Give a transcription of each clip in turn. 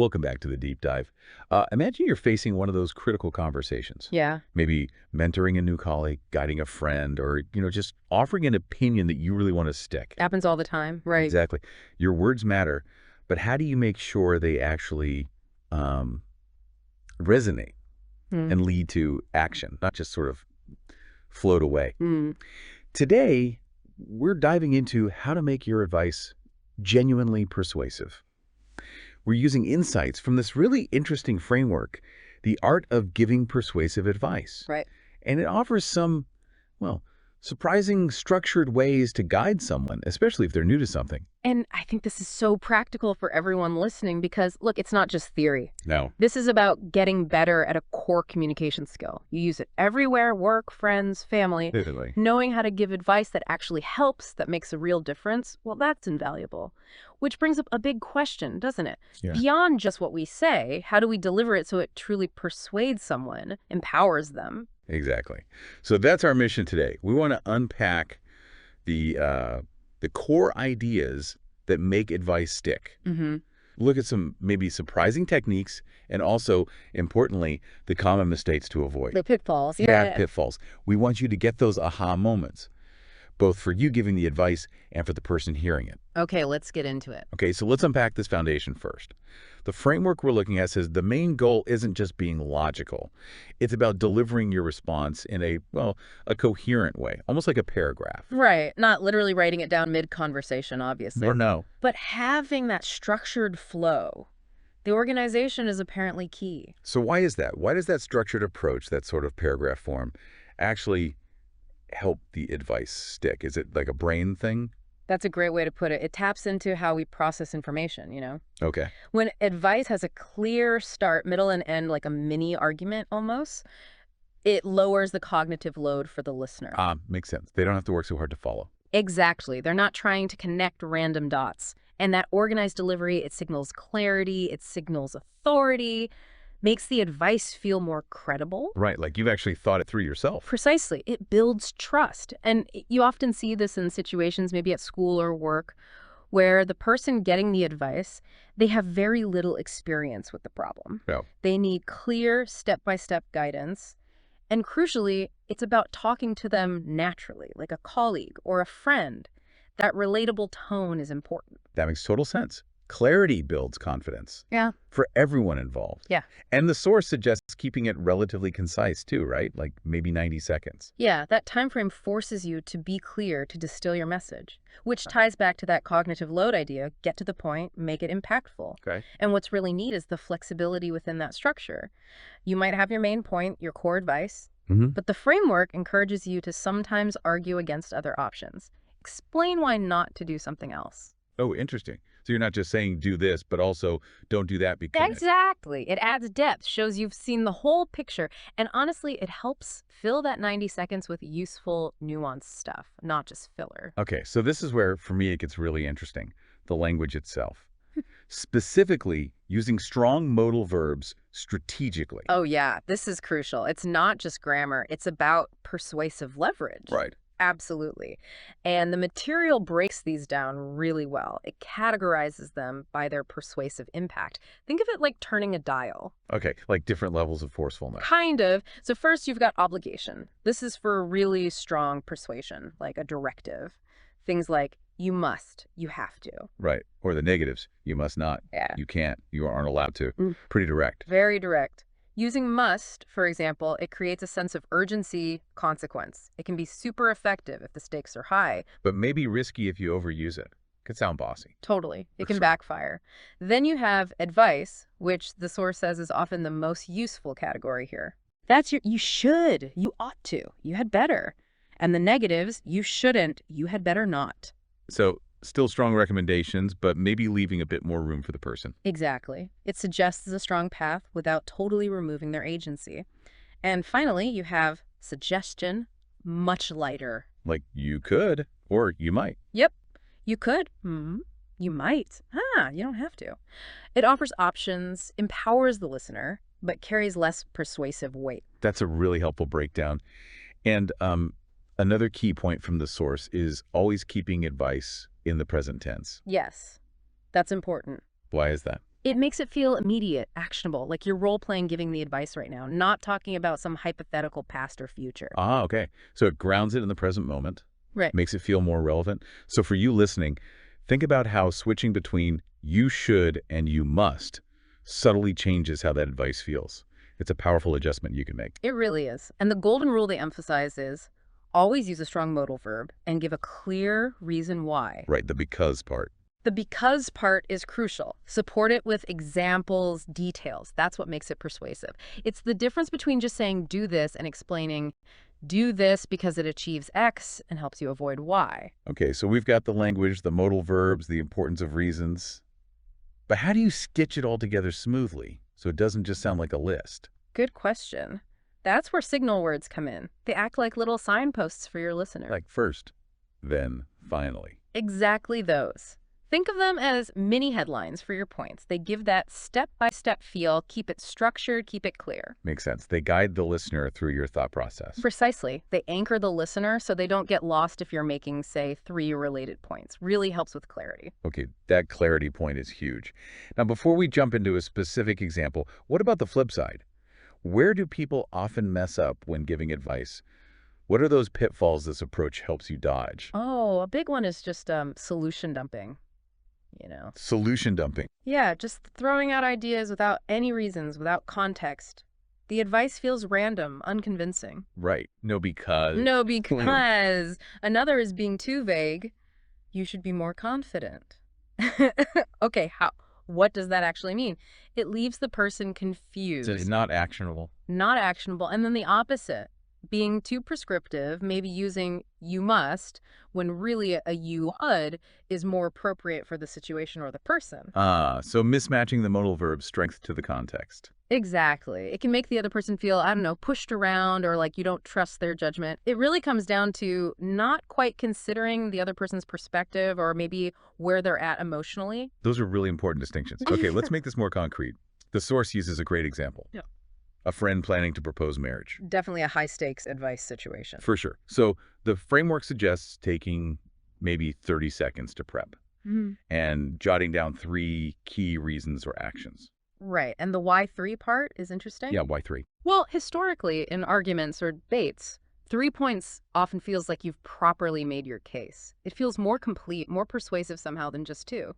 Welcome back to the deep dive. Imagine you're facing one of those critical conversations. Yeah, Maybe mentoring a new colleague, guiding a friend, or, just offering an opinion that you really want to stick. happens all the time. Right. Exactly. Your words matter, but how do you make sure they actually um, resonate Hmm. and lead to action, not just sort of float away? Hmm. Today, we're diving into how to make your advice genuinely persuasive. We're using insights from this really interesting framework, The Art of Giving Persuasive Advice. Right. And it offers some, well, surprising structured ways to guide someone, especially if they're new to something. And I think this is so practical for everyone listening because, look, it's not just theory. No. This is about getting better at a core communication skill. You use it everywhere, work, friends, family. Definitely. Knowing how to give advice that actually helps, that makes a real difference, well, that's invaluable. Which brings up a big question, doesn't it? Yeah. Beyond just what we say, how do we deliver it so it truly persuades someone, empowers them? Exactly. So that's our mission today. We want to unpack the core ideas that make advice stick. Mm-hmm. Look at some maybe surprising techniques and also, importantly, the common mistakes to avoid. The pitfalls. Bad pitfalls. We want you to get those aha moments, both for you giving the advice and for the person hearing it. Okay, let's get into it. Okay, so let's unpack this foundation first. The framework we're looking at says the main goal isn't just being logical. It's about delivering your response in a coherent way, almost like a paragraph. Right. Not literally writing it down mid-conversation, obviously. Or no. But having that structured flow. The organization is apparently key. So why is that? Why does that structured approach, that sort of paragraph form, actually help the advice stick? Is it like a brain thing? That's a great way to put it. It taps into how we process information, you know? Okay. When advice has a clear start, middle, and end, like a mini argument almost, it lowers the cognitive load for the listener. Makes sense. They don't have to work so hard to follow. Exactly. They're not trying to connect random dots. And that organized delivery, it signals clarity, it signals authority, makes the advice feel more credible. Right, like you've actually thought it through yourself. Precisely. It builds trust. And you often see this in situations, maybe at school or work, where the person getting the advice, they have very little experience with the problem. Yeah. They need clear step-by-step guidance. And crucially, it's about talking to them naturally, like a colleague or a friend. That relatable tone is important. That makes total sense. Clarity builds confidence. Yeah. For everyone involved. Yeah. And the source suggests keeping it relatively concise too, right? Like maybe 90 seconds. Yeah, that time frame forces you to be clear, to distill your message, which ties back to that cognitive load idea. Get to the point, make it impactful. Okay. And what's really neat is the flexibility within that structure. You might have your main point, your core advice, but the framework encourages you to sometimes argue against other options. Explain why not to do something else. Oh, interesting. So you're not just saying do this, but also don't do that because... Exactly. It adds depth, shows you've seen the whole picture. And honestly, it helps fill that 90 seconds with useful, nuanced stuff, not just filler. Okay, so this is where, for me, it gets really interesting. The language itself. Specifically, using strong modal verbs strategically. Oh, yeah. This is crucial. It's not just grammar. It's about persuasive leverage. Right. Absolutely. And the material breaks these down really well. It categorizes them by their persuasive impact. Think of it like turning a dial. Okay, like different levels of forcefulness. Kind of. So first you've got obligation. This is for really strong persuasion, like a directive. Things like you must, you have to. Right. Or the negatives. You must not. Yeah. You can't. You aren't allowed to. Mm. Pretty direct. Very direct. Using must, for example, it creates a sense of urgency, consequence. It can be super effective if the stakes are high. But maybe risky if you overuse it. Could sound bossy. Totally. It For can sure. backfire. Then you have advice, which the source says is often the most useful category here. That's your you should, you ought to, you had better. And the negatives, you shouldn't, you had better not. So still strong recommendations, but maybe leaving a bit more room for the person. Exactly. It suggests a strong path without totally removing their agency. And finally, you have suggestion, much lighter. Like you could, or you might. Yep, you could. You might. You don't have to. It offers options, empowers the listener, but carries less persuasive weight. That's a really helpful breakdown. And another key point from the source is always keeping advice in the present tense. Yes, that's important. Why is that? It makes it feel immediate, actionable, like you're role-playing giving the advice right now, not talking about some hypothetical past or future. Ah, okay. So it grounds it in the present moment, Right. makes it feel more relevant. So for you listening, think about how switching between you should and you must subtly changes how that advice feels. It's a powerful adjustment you can make. It really is. And the golden rule they emphasize is always use a strong modal verb and give a clear reason why. Right, the because part. The because part is crucial. Support it with examples, details. That's what makes it persuasive. It's the difference between just saying do this and explaining do this because it achieves X and helps you avoid Y. Okay, so we've got the language, the modal verbs, the importance of reasons. But how do you stitch it all together smoothly so it doesn't just sound like a list? Good question. That's where signal words come in. They act like little signposts for your listener. Like first, then finally. Exactly those. Think of them as mini headlines for your points. They give that step-by-step feel, keep it structured, keep it clear. Makes sense. They guide the listener through your thought process. Precisely. They anchor the listener so they don't get lost if you're making, say, 3 related points. Really helps with clarity. Okay, that clarity point is huge. Now, before we jump into a specific example, what about the flip side? Where do people often mess up when giving advice? What are those pitfalls this approach helps you dodge? Oh, a big one is just solution dumping, you know. Solution dumping. Yeah, just throwing out ideas without any reasons, without context. The advice feels random, unconvincing. Right. No, because. No, because another is being too vague. You should be more confident. Okay, how? What does that actually mean? It leaves the person confused. It's not actionable. Not actionable. And then the opposite, being too prescriptive, maybe using you must, when really a you would is more appropriate for the situation or the person. So mismatching the modal verb strength to the context. Exactly. It can make the other person feel, I don't know, pushed around or like you don't trust their judgment. It really comes down to not quite considering the other person's perspective or maybe where they're at emotionally. Those are really important distinctions. Okay, let's make this more concrete. The source uses a great example. Yeah. A friend planning to propose marriage. Definitely a high-stakes advice situation. For sure. So the framework suggests taking maybe 30 seconds to prep and jotting down 3 key reasons or actions. Right. And the why 3 part is interesting. Yeah, why 3? Well, historically, in arguments or debates, 3 points often feels like you've properly made your case. It feels more complete, more persuasive somehow than just 2.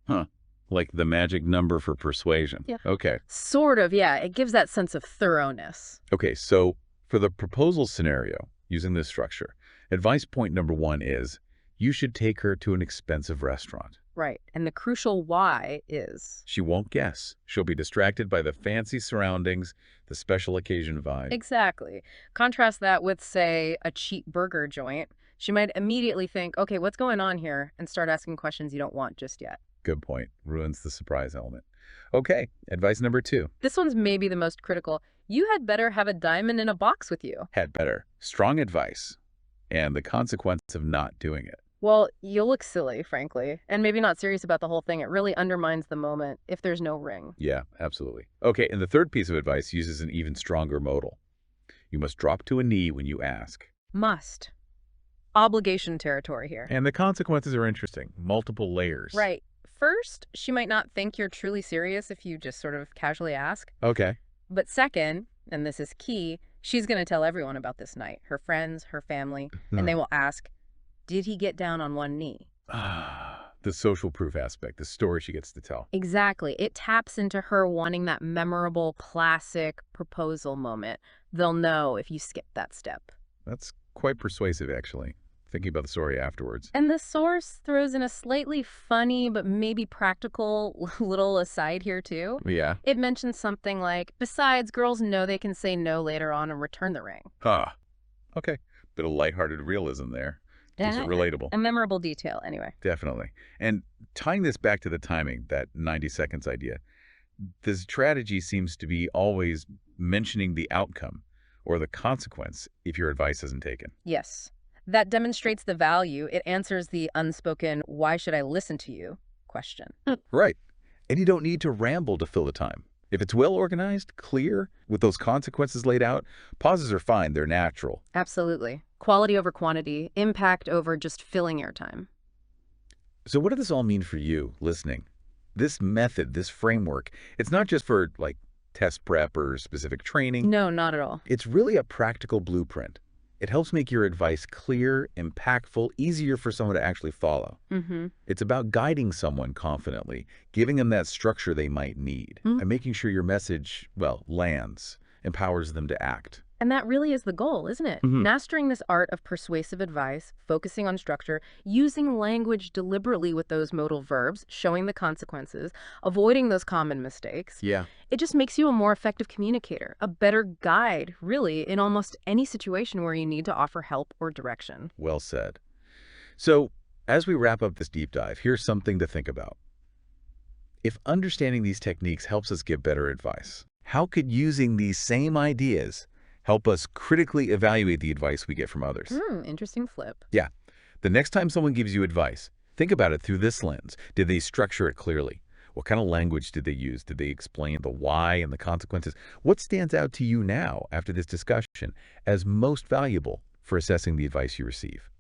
Huh. Like the magic number for persuasion. Yeah. Okay. Sort of, yeah. It gives that sense of thoroughness. Okay, so for the proposal scenario, using this structure, advice point number 1 is you should take her to an expensive restaurant. Right. And the crucial why is... She won't guess. She'll be distracted by the fancy surroundings, the special occasion vibe. Exactly. Contrast that with, say, a cheap burger joint. She might immediately think, okay, what's going on here? And start asking questions you don't want just yet. Good point. Ruins the surprise element. Okay, advice number 2. This one's maybe the most critical. You had better have a diamond in a box with you. Had better. Strong advice and the consequence of not doing it. Well, you'll look silly, frankly, and maybe not serious about the whole thing. It really undermines the moment if there's no ring. Yeah, absolutely. Okay, and the third piece of advice uses an even stronger modal. You must drop to a knee when you ask. Must. Obligation territory here. And the consequences are interesting. Multiple layers. Right. First, she might not think you're truly serious if you just sort of casually ask. Okay. But second, and this is key, she's going to tell everyone about this night, her friends, her family, and they will ask, did he get down on one knee? The social proof aspect, the story she gets to tell. Exactly. It taps into her wanting that memorable, classic proposal moment. They'll know if you skip that step. That's quite persuasive, actually, thinking about the story afterwards. And the source throws in a slightly funny but maybe practical little aside here, too. Yeah. It mentions something like, besides, girls know they can say no later on and return the ring. Okay. Bit of lighthearted realism there. Is it relatable? A memorable detail, anyway. Definitely. And tying this back to the timing, that 90 seconds idea, the strategy seems to be always mentioning the outcome or the consequence if your advice isn't taken. Yes. That demonstrates the value. It answers the unspoken, why should I listen to you question. Right. And you don't need to ramble to fill the time. If it's well organized, clear, with those consequences laid out, pauses are fine. They're natural. Absolutely. Quality over quantity, impact over just filling airtime. So what does this all mean for you, listening? This method, this framework, it's not just for like test prep or specific training. No, not at all. It's really a practical blueprint. It helps make your advice clear, impactful, easier for someone to actually follow. Mm-hmm. It's about guiding someone confidently, giving them that structure they might need, and making sure your message, well, lands, empowers them to act. And that really is the goal, isn't it? Mastering this art of persuasive advice, focusing on structure, using language deliberately with those modal verbs, showing the consequences, avoiding those common mistakes. Yeah. It just makes you a more effective communicator, a better guide, really, in almost any situation where you need to offer help or direction. Well said. So, as we wrap up this deep dive, here's something to think about. If understanding these techniques helps us give better advice, how could using these same ideas help us critically evaluate the advice we get from others? Interesting flip. Yeah. The next time someone gives you advice, think about it through this lens. Did they structure it clearly? What kind of language did they use? Did they explain the why and the consequences? What stands out to you now after this discussion as most valuable for assessing the advice you receive?